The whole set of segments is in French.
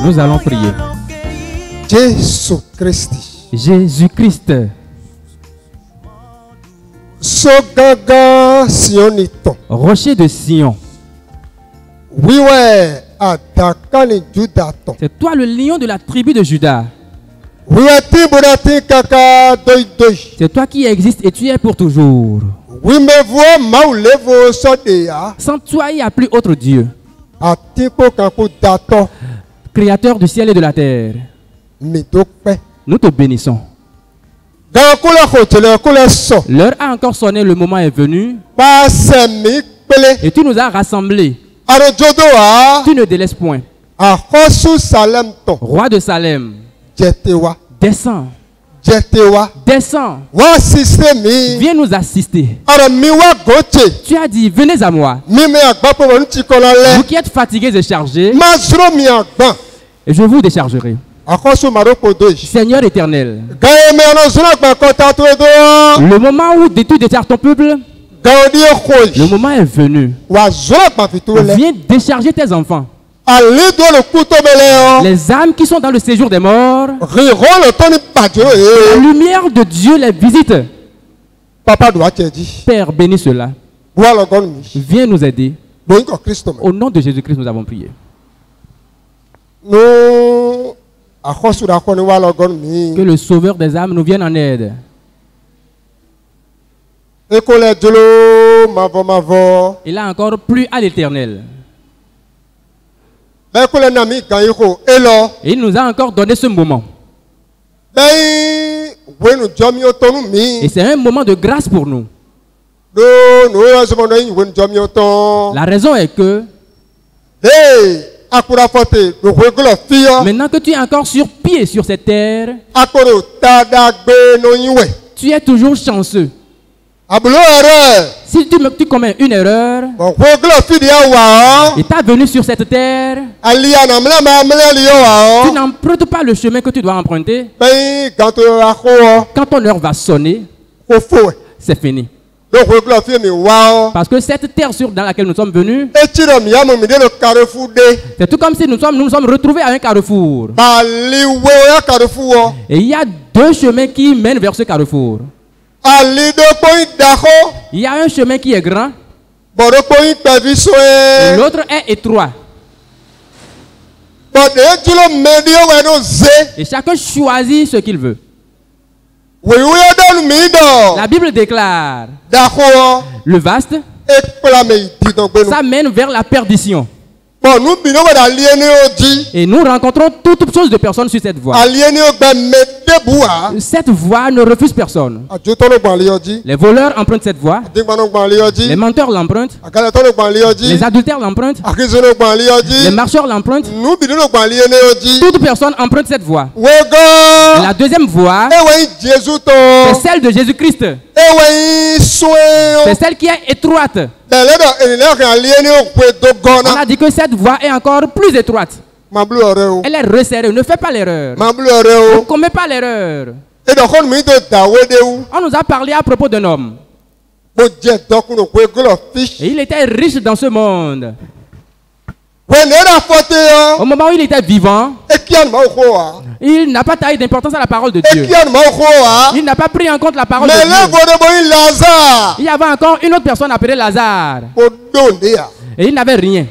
Nous allons prier. Jésus-Christ. Rocher de Sion. C'est toi le lion de la tribu de Juda. C'est toi qui existes et tu es pour toujours. Sans toi, il n'y a plus autre Dieu. Créateur du ciel et de la terre. Nous te bénissons. L'heure a encore sonné, le moment est venu. Et tu nous as rassemblés. Tu ne délaisses point. Roi de Salem, descends. Descends. Viens nous assister. Tu as dit, venez à moi. Vous qui êtes fatigués et chargés, et je vous déchargerai. Seigneur éternel, le moment où tu décharges ton peuple, le moment est venu. Viens décharger tes enfants. Les âmes qui sont dans le séjour des morts, la lumière de Dieu les visite. Père, bénis cela. Viens nous aider. Au nom de Jésus-Christ, nous avons prié. Que le Sauveur des âmes nous vienne en aide. Il a encore plu à l'Éternel. Et il nous a encore donné ce moment. Et c'est un moment de grâce pour nous. La raison est que maintenant que tu es encore sur pied sur cette terre, tu es toujours chanceux. Si tu commets une erreur, et tu es venu sur cette terre, tu n'empruntes pas le chemin que tu dois emprunter. Quand ton heure va sonner, c'est fini. Parce que cette terre dans laquelle nous sommes venus, c'est tout comme si nous sommes retrouvés à un carrefour. Et il y a deux chemins qui mènent vers ce carrefour. Il y a un chemin qui est grand, l'autre est étroit. Et chacun choisit ce qu'il veut. La Bible déclare, le vaste, ça mène vers la perdition. Et nous rencontrons toutes choses de personnes sur cette voie. Cette voie ne refuse personne. Les voleurs empruntent cette voie. Les menteurs l'empruntent. Les adultères l'empruntent. Les marcheurs l'empruntent. Toute personne emprunte cette voie. La deuxième voie, c'est celle de Jésus-Christ. C'est celle qui est étroite. On a dit que cette voie est encore plus étroite. Elle est resserrée. Ne fais pas l'erreur. Ne commets pas l'erreur. On nous a parlé à propos d'un homme. Et il était riche dans ce monde. Au moment où il était vivant, il n'a pas taillé d'importance à la parole de Dieu. Il n'a pas pris en compte la parole de Dieu. Il y avait encore une autre personne appelée Lazare. Et il n'avait rien.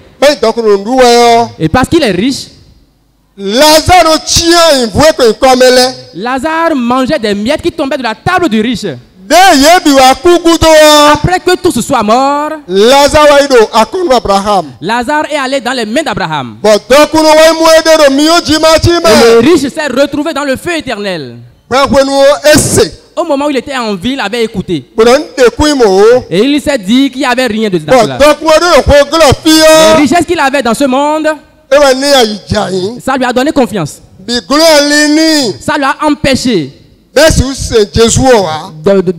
Et parce qu'il est riche, Lazare mangeait des miettes qui tombaient de la table du riche. Après que tous soient morts, Lazare est allé dans les mains d'Abraham. Et le riche s'est retrouvé dans le feu éternel. Au moment où il était en ville, il avait écouté. Et il s'est dit qu'il n'y avait rien de cela. Les richesses qu'il avait dans ce monde, ça lui a donné confiance. Ça lui a empêché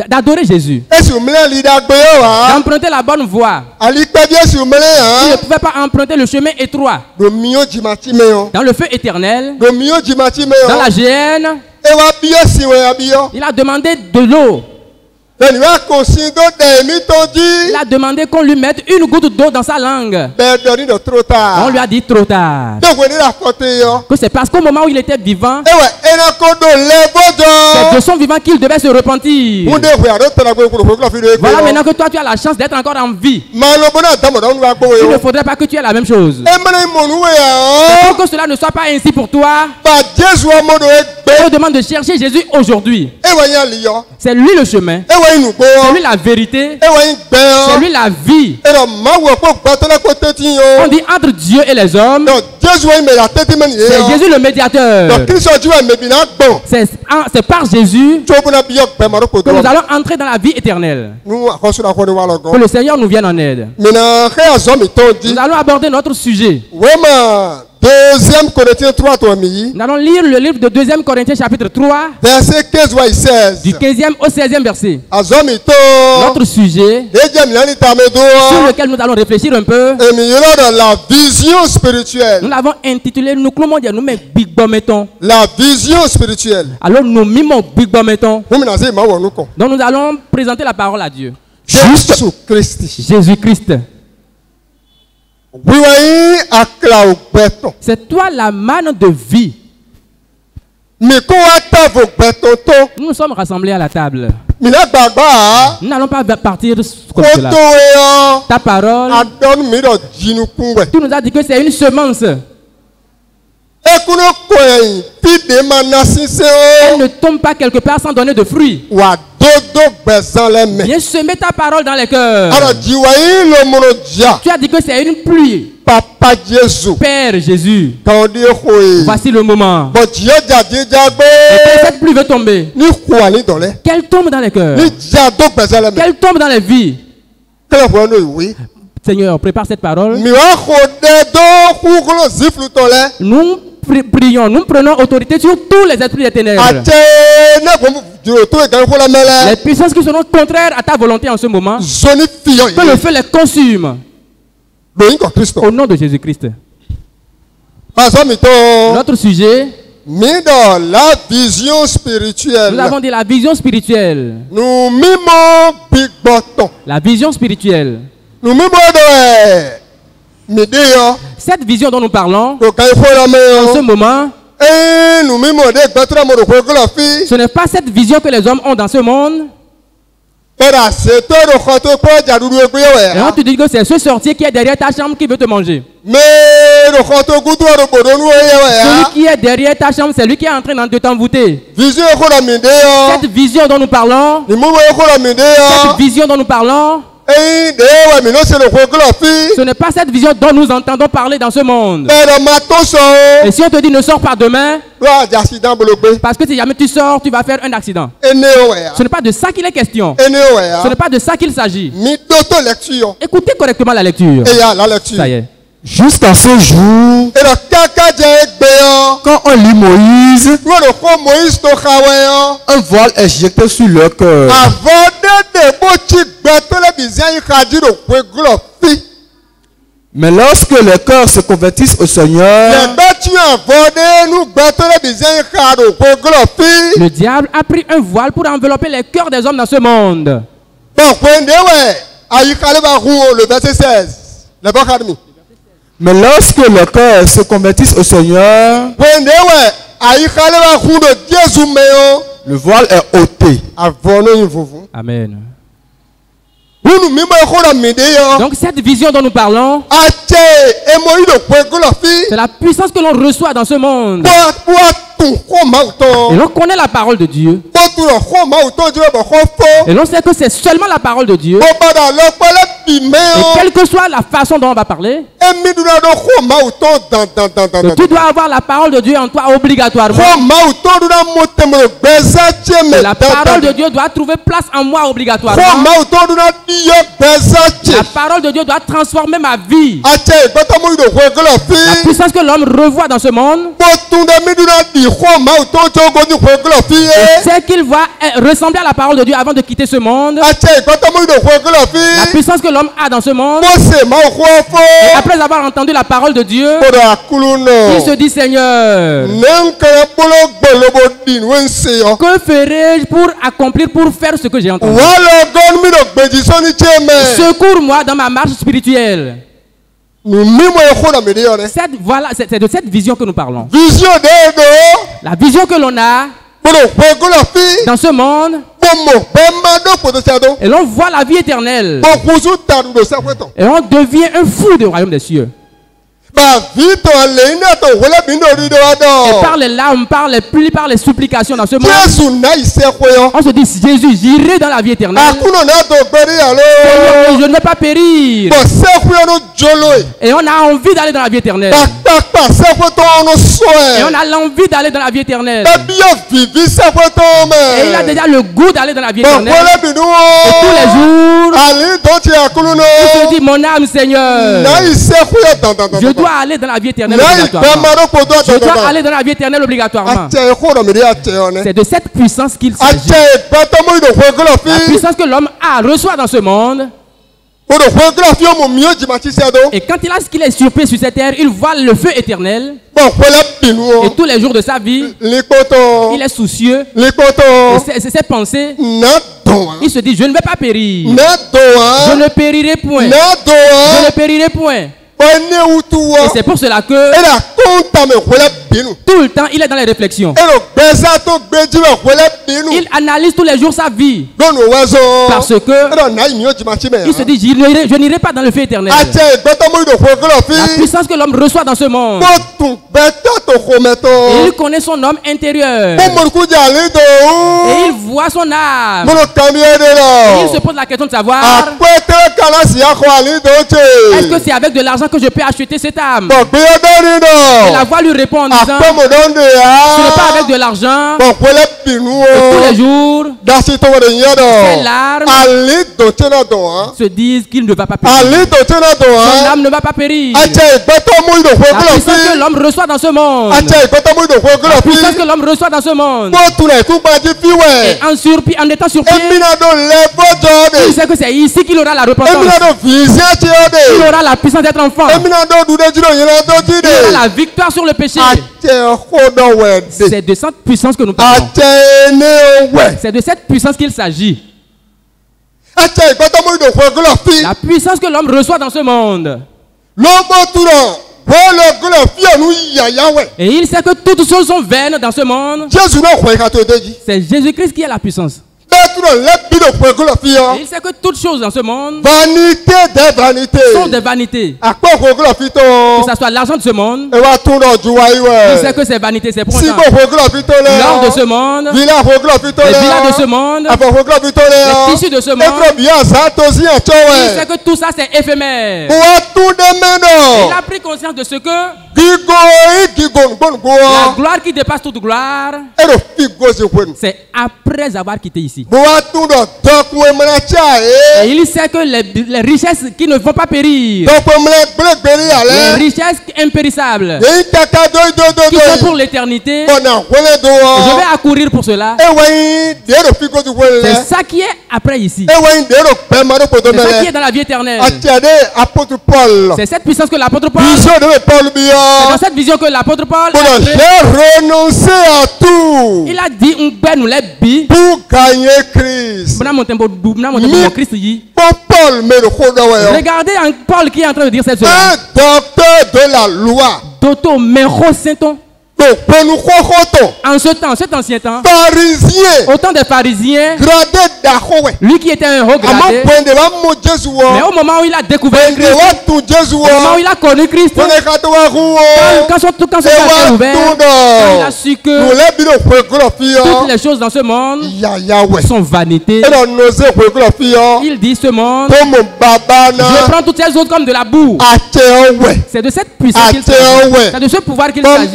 d'adorer Jésus, d'emprunter la bonne voie. Il ne pouvait pas emprunter le chemin étroit dans le feu éternel, dans la géhenne. Il a demandé de l'eau. Il a demandé qu'on lui mette une goutte d'eau dans sa langue. On lui a dit trop tard. Que c'est parce qu'au moment où il était vivant, c'est de son vivant qu'il devait se repentir. Voilà maintenant que toi tu as la chance d'être encore en vie. Il ne faudrait pas que tu aies la même chose. Et pour que cela ne soit pas ainsi pour toi, on demande de chercher Jésus aujourd'hui. C'est lui le chemin. C'est lui la vérité. C'est lui la vie. On dit entre Dieu et les hommes. C'est Jésus le médiateur. C'est par Jésus que nous allons entrer dans la vie éternelle. Que le Seigneur nous vienne en aide. Nous allons aborder notre sujet. Deuxième Corinthiens 3, nous allons lire le livre de 2 Corinthiens chapitre 3, verset 15 à 16. Du 15e au 16e verset. Notre sujet sur lequel nous allons réfléchir un peu. La vision spirituelle. Nous l'avons intitulé la vision spirituelle. Alors nous mimons big bometon. Donc nous allons présenter la parole à Dieu. Jésus-Christ. C'est toi la manne de vie. Nous nous sommes rassemblés à la table. Nous n'allons pas partir comme cela. Ta parole, tu nous as dit que c'est une semence. Elle ne tombe pas quelque part sans donner de fruits. Viens semer ta parole dans les cœurs. Tu as dit que c'est une pluie. Papa Jésus. Père Jésus. Voici le moment. Et quand cette pluie veut tomber, qu'elle tombe dans les cœurs. Qu'elle tombe dans les vies. Seigneur, prépare cette parole. Nous prions, nous prenons autorité sur tous les esprits des ténèbres. Les puissances qui seront contraires à ta volonté en ce moment, que le feu les consume. Au nom de Jésus-Christ. Notre sujet, la vision spirituelle. Nous avons dit la vision spirituelle. Nous mimons big bottom. La vision spirituelle. Nous mimons cette vision dont nous parlons en ce moment, ce n'est pas cette vision que les hommes ont dans ce monde. Et on te dit que c'est ce sorcier qui est derrière ta chambre qui veut te manger. Celui qui est derrière ta chambre, c'est lui qui est en train de t'envoûter. Cette vision dont nous parlons, cette vision dont nous parlons, ce n'est pas cette vision dont nous entendons parler dans ce monde. Et si on te dit ne sors pas demain, parce que si jamais tu sors, tu vas faire un accident. Ce n'est pas de ça qu'il est question. Ce n'est pas de ça qu'il s'agit. Écoutez correctement la lecture. Ça y est. Jusqu'à ce jour, quand on lit Moïse, un voile est jeté sur leur cœur. Mais lorsque les cœurs se convertissent au Seigneur, le diable a pris un voile pour envelopper les cœurs des hommes dans ce monde. Le verset 16. Mais lorsque les cœurs se convertissent au Seigneur, le voile est ôté. Amen. Donc cette vision dont nous parlons, c'est la puissance que l'on reçoit dans ce monde. Et l'on connaît la parole de Dieu. Et l'on sait que c'est seulement la parole de Dieu. Et quelle que soit la façon dont on va parler, tu dois avoir la parole de Dieu en toi obligatoirement. Et la parole de Dieu doit trouver place en moi obligatoirement. La parole de Dieu doit transformer ma vie. La puissance que l'homme revoit dans ce monde, c'est qui qu'il va ressembler à la parole de Dieu avant de quitter ce monde. La puissance que l'homme a dans ce monde. Et après avoir entendu la parole de Dieu, il se dit, Seigneur, que ferai-je pour accomplir, pour faire ce que j'ai entendu? Secours-moi dans ma marche spirituelle. C'est de cette vision que nous parlons. La vision que l'on a dans ce monde, et l'on voit la vie éternelle, et on devient un fou du royaume des cieux. Et par les larmes, par les pluies, par les supplications dans ce monde, on se dit, Jésus, j'irai dans la vie éternelle. Seigneur, je ne vais pas périr. Et on a envie d'aller dans la vie éternelle. Et on a l'envie d'aller dans la vie éternelle. Et il a déjà le goût d'aller dans la vie éternelle. Et tous les jours, il se dit, mon âme, Seigneur, je dois aller dans la vie éternelle obligatoirement. Je dois aller dans la vie éternelle obligatoirement. C'est de cette puissance qu'il s'agit. La puissance que l'homme reçoit dans ce monde. Et quand qu'il est sur pied sur cette terre, il voit le feu éternel. Et tous les jours de sa vie, il est soucieux. Et ses pensées, il se dit, je ne vais pas périr. Je ne périrai point. Je ne périrai point. Et c'est pour cela que tout le temps il est dans les réflexions. Il analyse tous les jours sa vie. Parce que il se dit, je n'irai pas dans le feu éternel. La puissance que l'homme reçoit dans ce monde. Et il connaît son homme intérieur. Et il voit son âme. Et il se pose la question de savoir, est-ce que c'est avec de l'argent que je peux acheter cette âme? Et la voix lui répond en disant, ce n'est pas avec de l'argent. Et tous les jours, ses larmes se disent qu'il ne va pas périr. Son âme ne va pas périr. La puissance que l'homme reçoit dans ce monde. La puissance que l'homme reçoit dans ce monde. Et en étant sur pied, il sait que c'est ici qu'il aura la repentance. Il aura la puissance d'être enfant. Il aura la victoire sur le péché. C'est de cette puissance que nous parlons. C'est de cette puissance qu'il s'agit. La puissance que l'homme reçoit dans ce monde. Et il sait que toutes choses sont vaines dans ce monde. C'est Jésus-Christ qui est la puissance. Et il sait que toutes choses dans ce monde sont des vanités. Que ce soit l'argent de ce monde, il sait que c'est vanité, c'est pour l'or de ce monde, les villas de ce monde, les tissus de ce monde. Il sait que tout ça c'est éphémère. Il a pris conscience de ce que la gloire qui dépasse toute gloire, c'est après avoir quitté ici. Et il sait que les richesses qui ne vont pas périr, les richesses impérissables, qui sont pour l'éternité, je vais accourir pour cela. C'est ça qui est après ici. C'est ça qui est dans la vie éternelle. C'est cette puissance que l'apôtre Paul, c'est dans cette vision que l'apôtre Paul j'ai renoncé à tout. Il a dit pour gagner Christ. Regardez Paul qui est en train de dire cette chose. Un docteur de la loi. En ce temps, cet ancien temps, pharisien, au temps des pharisiens, lui qui était un haut gradé, mais au moment où il a découvert Christ, au moment où il a connu Christ, quand son cœur s'est ouvert, quand il a su que toutes les choses dans ce monde sont vanité, il dit ce monde, je prends toutes ces autres comme de la boue. C'est de cette puissance qu'il s'agit, c'est de ce pouvoir qu'il s'agit.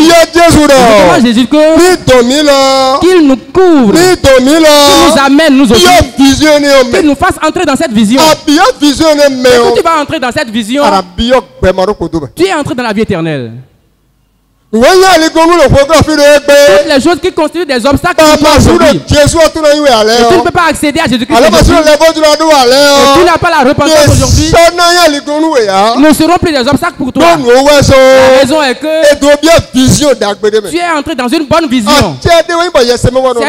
Comment Jésus qu'il nous couvre, qu'il nous amène, nous aussi, qu'il nous fasse entrer dans cette vision. Et quand tu vas entrer dans cette vision, tu es entré dans la vie éternelle. Toutes les choses qui constituent des obstacles aujourd'hui. Tu ne peux pas accéder à Jésus-Christ aujourd'hui. Et tu n'as pas la repentance aujourd'hui. Ne seront plus des obstacles pour toi. La raison est que tu es entré dans une bonne vision. C'est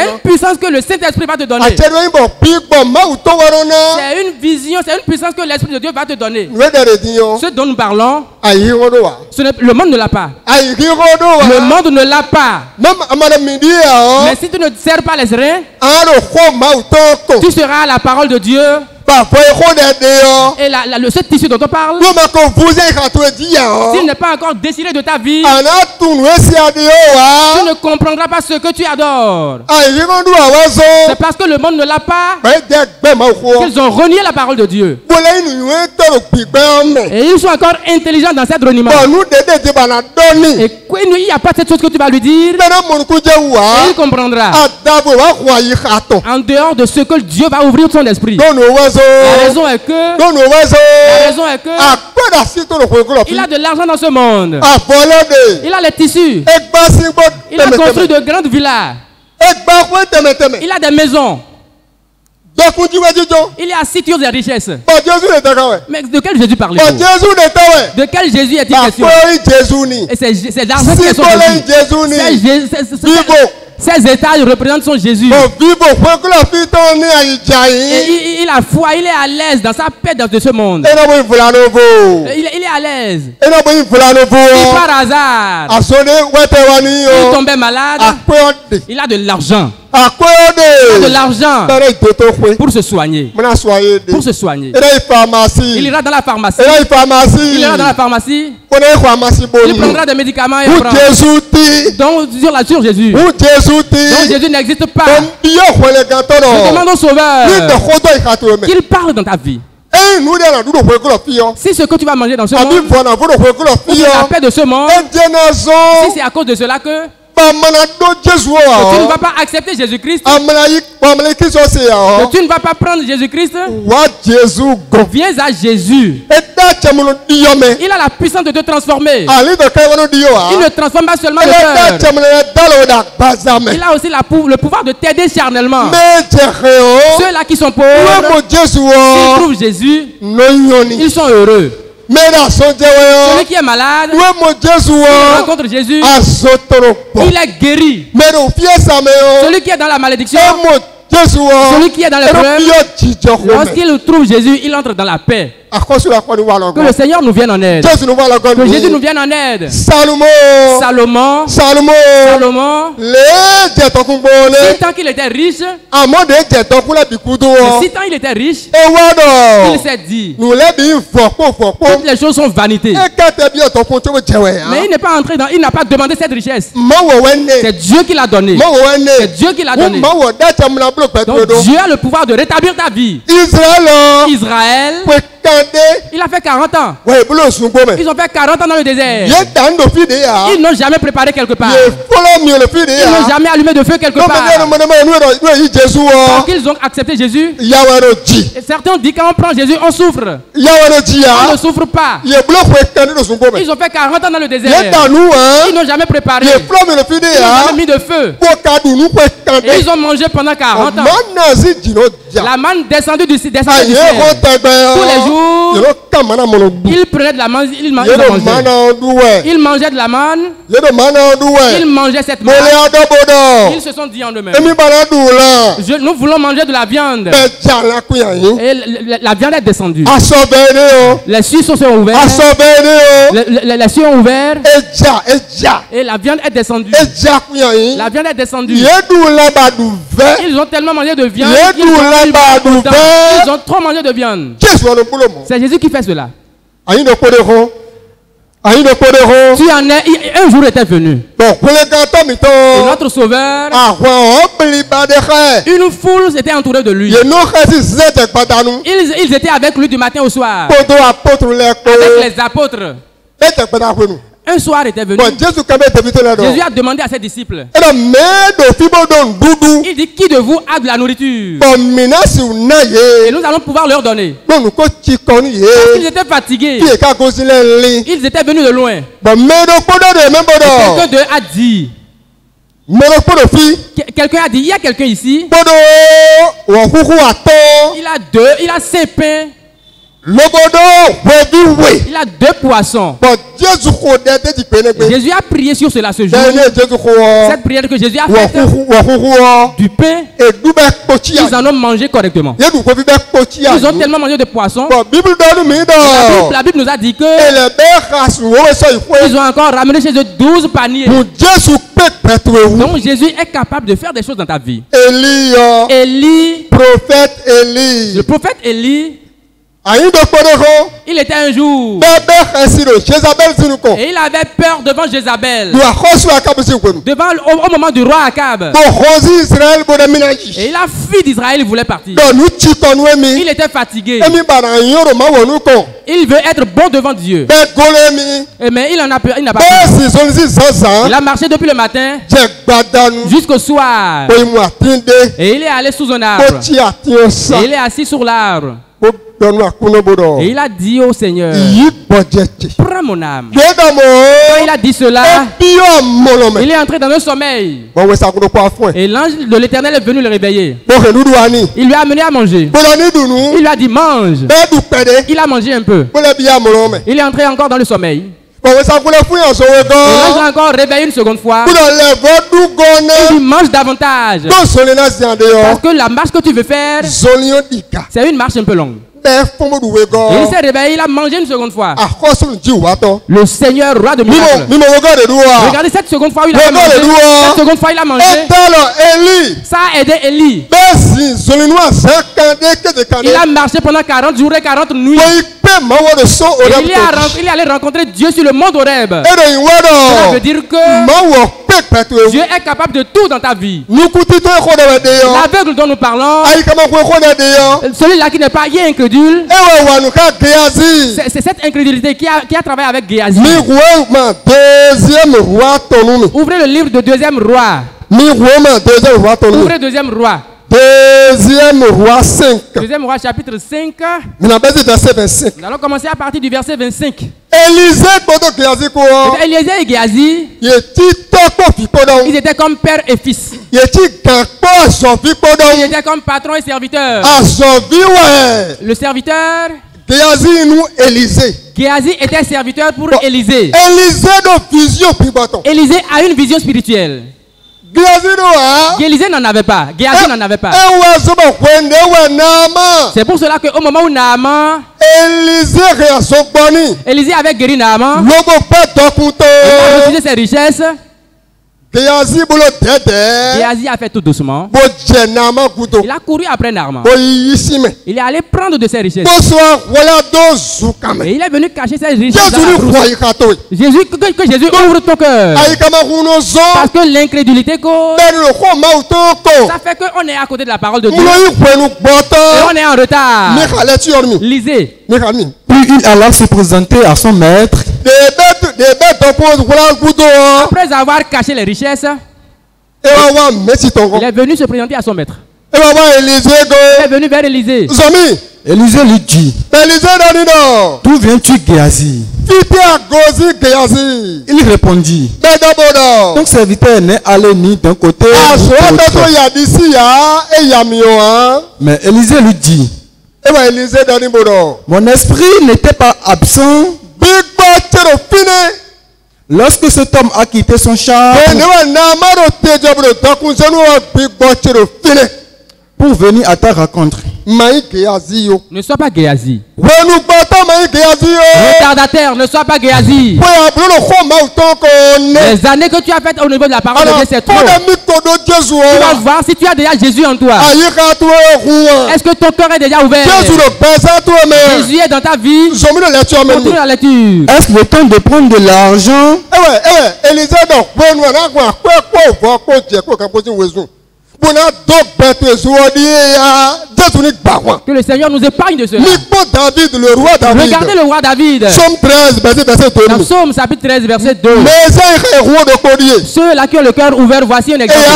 une puissance que le Saint-Esprit va te donner. C'est une vision, c'est une puissance que l'Esprit de Dieu va te donner. Ce dont nous parlons, le monde ne l'a pas. Le monde ne l'a pas. Mais si tu ne sers pas les reins, tu seras à la parole de Dieu. Et ce tissu dont on parle, s'il n'est pas encore décidé de ta vie, tu ne comprendras pas ce que tu adores. C'est parce que le monde ne l'a pas qu'ils ont renié la parole de Dieu. Et ils sont encore intelligents dans cette reniement. Et il n'y a pas cette chose que tu vas lui dire. Et il comprendra. En dehors de ce que Dieu va ouvrir son esprit. La raison est que il a de l'argent dans ce monde. Il a les tissus. Il a construit de grandes villas. Il a des maisons. Il est assis sur des richesses. Mais de quel Jésus parlez-vous? De quel Jésus est-il question? Et c'est l'argent qui est son Jésus. Ces étages représentent son Jésus. Et il a foi, il est à l'aise dans sa paix dans ce monde. Il est à l'aise. Et par hasard, il tombait malade. Il a de l'argent. Il a de l'argent pour se soigner. Pour se soigner. Il ira dans la pharmacie. Il ira dans la pharmacie. Il prendra des médicaments et donc sur Jésus. Donc Jésus n'existe pas. Je demande au Sauveur qu'il parle dans ta vie. Si ce que tu vas manger dans ce monde, ou la paix de ce monde, si c'est à cause de cela que tu ne vas pas accepter Jésus-Christ, que tu ne vas pas prendre Jésus-Christ, viens à Jésus. Il a la puissance de te transformer. Il ne transforme pas seulement le cœur. Il a aussi le pouvoir de t'aider charnellement. Ceux-là qui sont pauvres, s'ils trouvent Jésus, ils sont heureux. Celui qui est malade, il rencontre Jésus, il est guéri. Celui qui est dans la malédiction, celui qui est dans les problèmes, lorsqu'il trouve Jésus, il entre dans la paix. Que le Seigneur nous vienne en aide. Que Jésus nous vienne en aide. Salomon. Tant qu'il était riche, tant il était riche, il s'est dit, toutes les choses sont vanité. Mais il n'est pas entré dans, il n'a pas demandé cette richesse. C'est Dieu qui l'a donné. C'est Dieu qui l'a donné. Donc Dieu a le pouvoir de rétablir ta vie. Israël, il a fait 40 ans. Ils ont fait 40 ans dans le désert. Ils n'ont jamais préparé quelque part. Ils n'ont jamais allumé de feu quelque part. Donc ils ont accepté Jésus. Et certains ont dit quand on prend Jésus, on souffre. On ne souffre pas. Ils ont fait 40 ans dans le désert. Ils n'ont jamais préparé. Ils n'ont jamais mis de feu. Et ils ont mangé pendant 40 ans. La manne descendue du ciel. Tous les jours, il prenait de la manne, il mangeait. Il mangeait de la manne. Il mangeait cette manne. Ils se sont dit en eux-mêmes, nous voulons manger de la viande. Et la viande est descendue. Les cieux sont ouverts. Les cieux ont ouvert. Et la viande est descendue. La viande est descendue. Ils ont tellement mangé de viande. Ils ont trop mangé de viande. C'est Jésus qui fait cela. Tu en es, un jour était venu. Et notre Sauveur, une foule s'était entourée de lui. Ils étaient avec lui du matin au soir. Avec les apôtres. Un soir était venu. Jésus a demandé à ses disciples. Il dit, qui de vous a de la nourriture? Et nous allons pouvoir leur donner. Ils étaient fatigués. Ils étaient venus de loin. Quelqu'un d'eux a dit. Quelqu'un a dit, il y a quelqu'un ici. Il a 5 pains. Il a 2 poissons. Jésus a prié sur cela ce jour. Cette prière que Jésus a faite, du pain, ils en ont mangé correctement. Ils ont tellement mangé de poissons. La Bible nous a dit que ils ont encore ramené chez eux 12 paniers. Donc Jésus est capable de faire des choses dans ta vie. Élie, le prophète Élie, il était un jour et il avait peur devant Jézabel, au moment du roi Akab, et il a fui d'Israël, il voulait partir. Il était fatigué, il veut être bon devant Dieu, mais il n'a pas peur. Il a marché depuis le matin jusqu'au soir et il est allé sous un arbre et il est assis sur l'arbre. Et il a dit au Seigneur, prends mon âme. Quand il a dit cela, il est entré dans un sommeil. Et l'ange de l'Éternel est venu le réveiller. Il lui a amené à manger. Il lui a dit, mange. Il a mangé un peu. Il est entré encore dans le sommeil. Et l'ange l'a encore réveillé une seconde fois. Il dit, mange davantage. Parce que la marche que tu veux faire, c'est une marche un peu longue. Et il s'est réveillé, il a mangé une seconde fois. Le Seigneur, roi de miracles. Regardez, cette seconde fois, il a mangé. Cette seconde fois, il a mangé. Ça a aidé Élie. Il a marché pendant 40 jours et 40 nuits. Et il est allé rencontrer Dieu sur le mont Horeb. Ça veut dire que Dieu est capable de tout dans ta vie. L'aveugle dont nous parlons, celui-là qui n'est pas incrédule, c'est cette incrédulité qui a travaillé avec Géasi. Ouvrez le livre de 2e roi. Ouvrez 2e roi. 2e roi 5. 2e roi chapitre 5. Nous allons commencer à partir du verset 25. Élisée et Géasi, ils étaient comme père et fils. Ils étaient comme patron et serviteur. Le serviteur, Géasi était serviteur pour Élisée. Élisée a une vision spirituelle. Élisée n'en avait pas. Géasi n'en avait pas. C'est pour cela qu'au moment où Naaman, Élisée avait guéri Naaman, il a refusé ses richesses. Géasi a fait tout doucement. Il a couru après Naaman. Il est allé prendre de ses richesses. Et il est venu cacher ses richesses dans la brousse. Que Jésus ouvre ton cœur. Parce que l'incrédulité cause. Ça fait qu'on est à côté de la parole de Dieu. Et on est en retard. Lisez. Puis il alla se présenter à son maître. Après avoir caché les richesses, il est venu se présenter à son maître. Il est venu vers Élisée. Élisée lui dit, d'où viens-tu, Géasi? Il répondit, ton serviteur n'est allé ni d'un côté ni de l'autre. Mais Élisée lui dit, mon esprit n'était pas absent lorsque cet homme a quitté son char pour venir à ta rencontre. Ne sois pas Géasi. Retardataire, ne sois pas Géasi. Les années que tu as faites au niveau de la parole de Dieu, c'est trop. Tu vas voir si tu as déjà Jésus en toi. Est-ce que ton cœur est déjà ouvert? Jésus est dans ta vie. Continue la lecture. Est-ce le temps de prendre de l'argent? Que le Seigneur nous épargne de cela. Regardez le roi David. Somme 13, verset 2. Dans Somme chapitre 13, verset 2. Ceux-là qui ont le cœur ouvert, voici un exemple.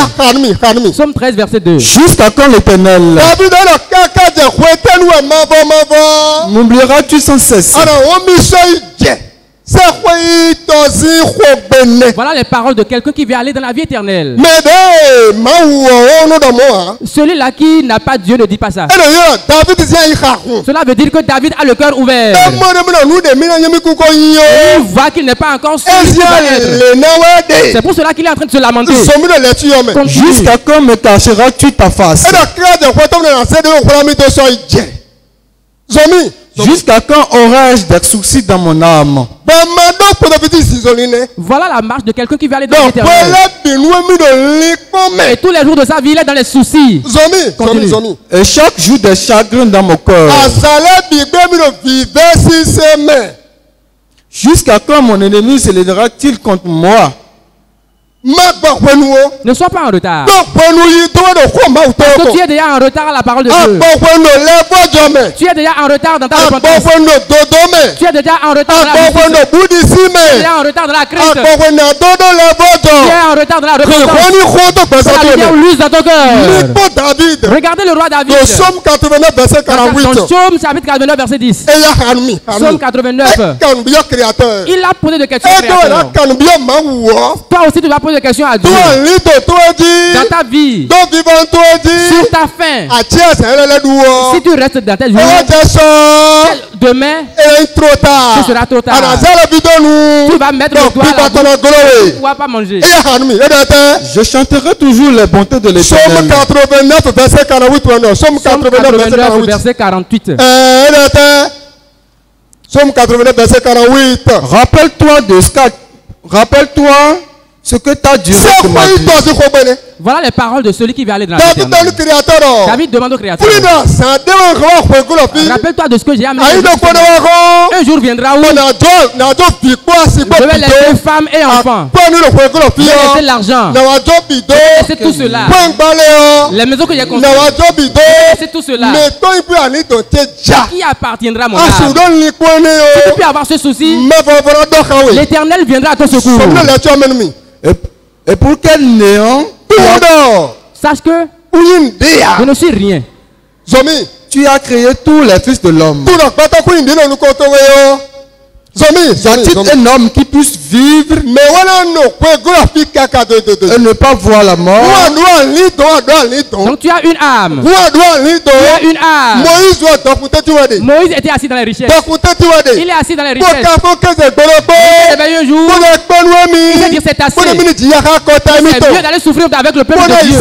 Somme 13, verset 2. Jusqu'à quand l'Éternel m'oublieras-tu sans cesse? Voilà les paroles de quelqu'un qui veut aller dans la vie éternelle. Celui-là qui n'a pas Dieu ne dit pas ça. Cela veut dire que David a le cœur ouvert. Il voit qu'il n'est pas encore sûr. C'est pour cela qu'il est en train de se lamenter. Jusqu'à quand me cacheras-tu ta face? Jusqu'à quand aurai-je des soucis dans mon âme? Voilà la marche de quelqu'un qui veut aller dans l'éternel. Et tous les jours de sa vie, il est dans les soucis. Et chaque jour des chagrins dans mon cœur. Jusqu'à quand mon ennemi se lèvera-t-il contre moi? Ne sois pas en retard. Parce que tu es déjà en retard à la parole de Dieu. Tu es déjà en retard dans ta repentance. Tu es déjà en retard dans la justice. Tu es déjà en retard dans la crainte. Tu es en retard dans la repentance. La lumière luise dans ton cœur. Regardez le roi David. Dans Somme 89, verset 48. Dans Somme chapitre 89, verset 10. Somme 89. Il a posé des questions au Créateur. Toi aussi tu vas poser des questions à Dieu. Dans ta vie. Sur ta faim. Si tu restes dans tes jours, demain, ce sera trop tard. Tu vas mettre le doigt à la bouche. Tu ne pourras pas manger. Je chanterai toujours les bontés de l'Éternel. Somme 89, verset 48. Somme 89, verset 48. Somme 89, verset 48. Rappelle-toi ce que tu as duré. Voilà les paroles de celui qui veut aller dans la vie éternelle. David demande au Créateur. Rappelle-toi de ce que j'ai amené. Un jour viendra où je vais laisser femmes et enfants. Je vais laisser l'argent. Je vais laisser tout cela. Les maisons que j'ai construites. Je vais laisser tout cela. Qui appartiendra à mon âme? Si tu peux avoir ce souci, l'Éternel viendra à ton secours. Et pour quel néant? Sache que je ne suis rien. Tu as créé tous les fils de l'homme. Y a-t-il un homme qui puisse vivre et ne pas voir la mort? Donc tu as une âme. Tu as une âme. Moïse était assis dans les richesses. Il est assis dans les richesses. Il s'est réveillé un jour. Il s'est dit c'est assez. C'est mieux d'aller souffrir avec le peuple de Dieu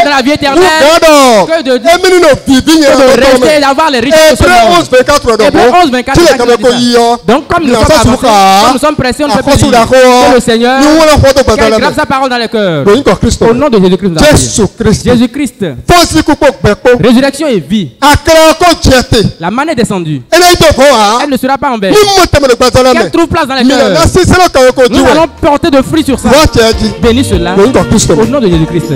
dans la vie éternelle que de rester et d'avoir les richesses de ce monde. Hébreux 11, 24. Donc comme nous sommes pressés, on ne peut plus dire que le Seigneur grave sa parole dans les cœurs. Au nom de Jésus-Christ. Jésus-Christ. Résurrection et vie. La manne est descendue. Elle ne sera pas en baisse. Qu'elle trouve place dans les cœurs. Nous allons porter de fruits sur ça. Bénis cela. Au nom de Jésus-Christ.